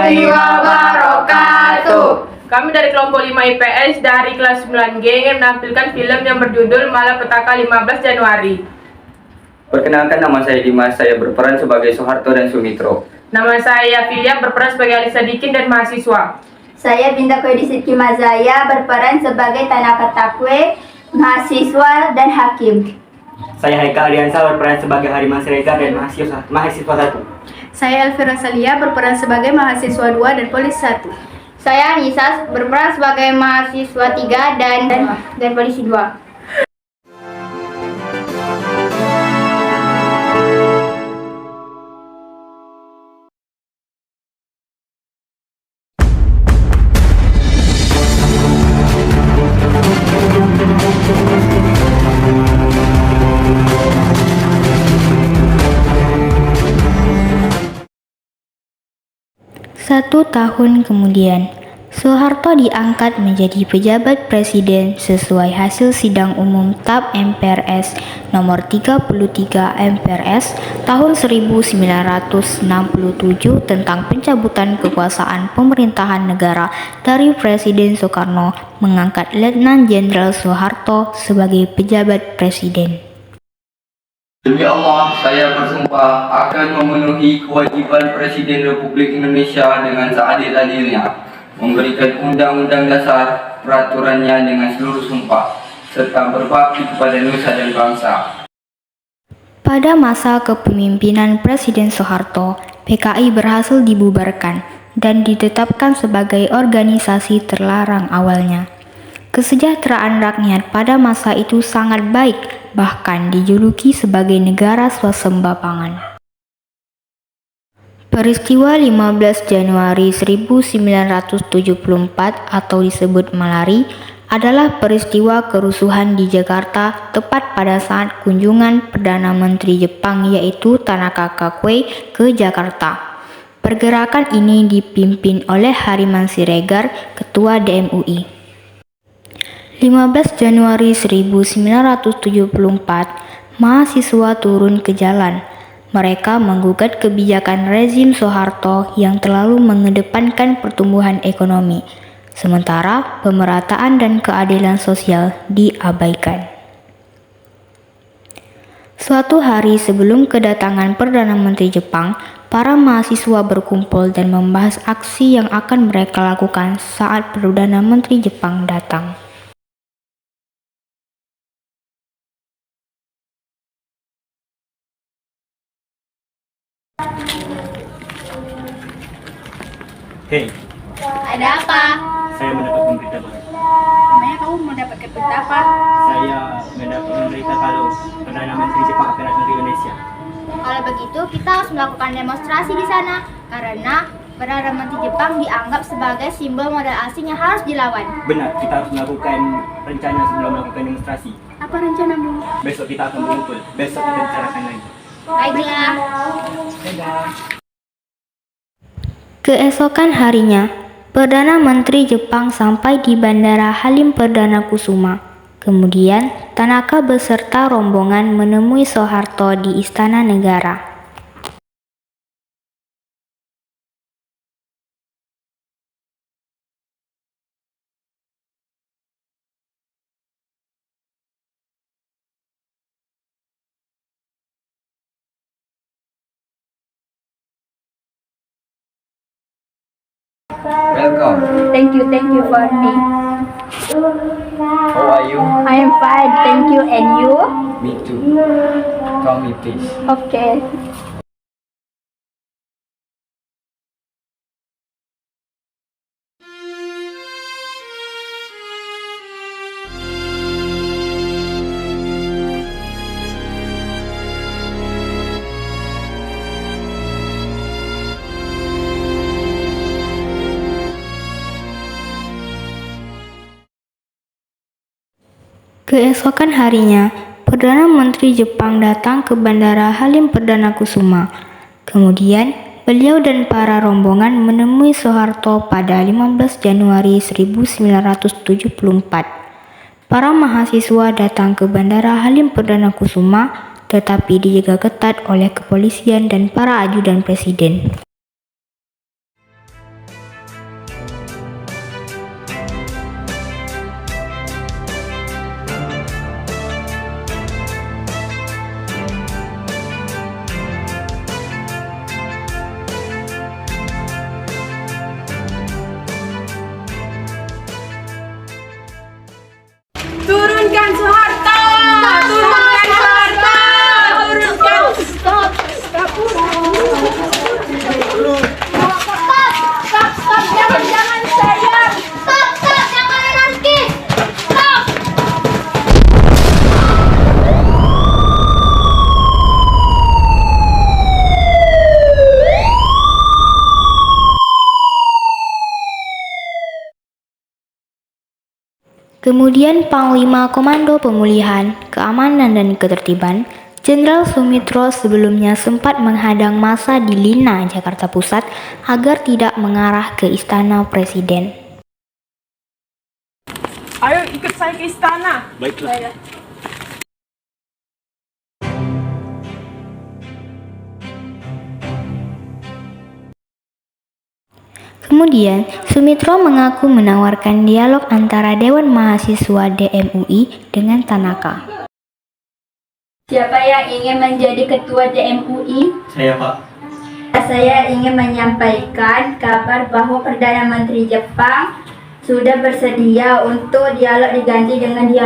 warahmatullahi wabarakatuh. Kami dari kelompok 5 IPS dari kelas 9G ingin menampilkan film yang berjudul Malapetaka 15 Januari. Perkenalkan, nama saya Dimas, saya berperan sebagai Soeharto dan Sumitro. Nama saya Filia, berperan sebagai Alisa Dikin dan mahasiswa. Saya Binta Koedisitki Mazaya, berperan sebagai Tanaka Takwe, mahasiswa dan hakim. Saya Haikal Ardiansa, berperan sebagai Hariman Siregar dan mahasiswa 1. Saya Elvira Salia, berperan sebagai mahasiswa 2 dan polisi 1. Saya Nisa, berperan sebagai mahasiswa 3 dan polisi 2. Satu tahun kemudian, Soeharto diangkat menjadi pejabat presiden sesuai hasil sidang umum TAP MPRS nomor 33 MPRS tahun 1967 tentang pencabutan kekuasaan pemerintahan negara dari Presiden Soekarno, mengangkat Letnan Jenderal Soeharto sebagai pejabat presiden. Demi Allah, saya bersumpah akan memenuhi kewajiban Presiden Republik Indonesia dengan seadil-adilnya, memberikan undang-undang dasar peraturannya dengan seluruh sumpah, serta berbakti kepada nusa dan bangsa. Pada masa kepemimpinan Presiden Soeharto, PKI berhasil dibubarkan dan ditetapkan sebagai organisasi terlarang awalnya. Kesejahteraan rakyat pada masa itu sangat baik, bahkan dijuluki sebagai negara swasembada pangan. Peristiwa 15 Januari 1974 atau disebut Malari adalah peristiwa kerusuhan di Jakarta tepat pada saat kunjungan Perdana Menteri Jepang yaitu Tanaka Takwe ke Jakarta. Pergerakan ini dipimpin oleh Hariman Siregar, Ketua DMUI. 15 Januari 1974, mahasiswa turun ke jalan. Mereka menggugat kebijakan rezim Soeharto yang terlalu mengedepankan pertumbuhan ekonomi, sementara pemerataan dan keadilan sosial diabaikan. Suatu hari sebelum kedatangan Perdana Menteri Jepang, para mahasiswa berkumpul dan membahas aksi yang akan mereka lakukan saat Perdana Menteri Jepang datang. Hei, Ada apa? saya mendapatkan berita baru. Namanya kamu mendapatkan berita apa? Saya mendapatkan berita kalau Perdana Menteri Jepang akan datang ke Indonesia. Kalau begitu, kita harus melakukan demonstrasi di sana karena Perdana Menteri Jepang dianggap sebagai simbol modal asing yang harus dilawan. Benar, kita harus melakukan rencana sebelum melakukan demonstrasi. Apa rencanamu? Besok kita akan berkumpul. Besok kita bicarakan lagi. Baiklah. Keesokan harinya, Perdana Menteri Jepang sampai di Bandara Halim Perdana Kusuma. Kemudian, Tanaka beserta rombongan menemui Soeharto di Istana Negara. Welcome. Thank you for me. How are you? I am fine, thank you, and you? Me too. Come me please. Okay. Keesokan harinya, Perdana Menteri Jepang datang ke Bandara Halim Perdana Kusuma. Kemudian, beliau dan para rombongan menemui Soeharto pada 15 Januari 1974. Para mahasiswa datang ke Bandara Halim Perdana Kusuma, tetapi dijaga ketat oleh kepolisian dan para ajudan presiden. Turunkan Soeharto! Turunkan Soeharto! Turunkan! Stop, jangan sayang. Stop, jangan anarkis. Stop. Kemudian Panglima Komando Pemulihan, Keamanan dan Ketertiban, Jenderal Sumitro sebelumnya sempat menghadang massa di Lina, Jakarta Pusat agar tidak mengarah ke Istana Presiden. Ayo ikut saya ke istana. Baiklah. Kemudian, Sumitro mengaku menawarkan dialog antara Dewan Mahasiswa DMUI dengan Tanaka. Siapa yang ingin menjadi ketua DMUI? Saya, Pak. Saya ingin menyampaikan kabar bahwa Perdana Menteri Jepang sudah bersedia untuk dialog diganti dengan dialog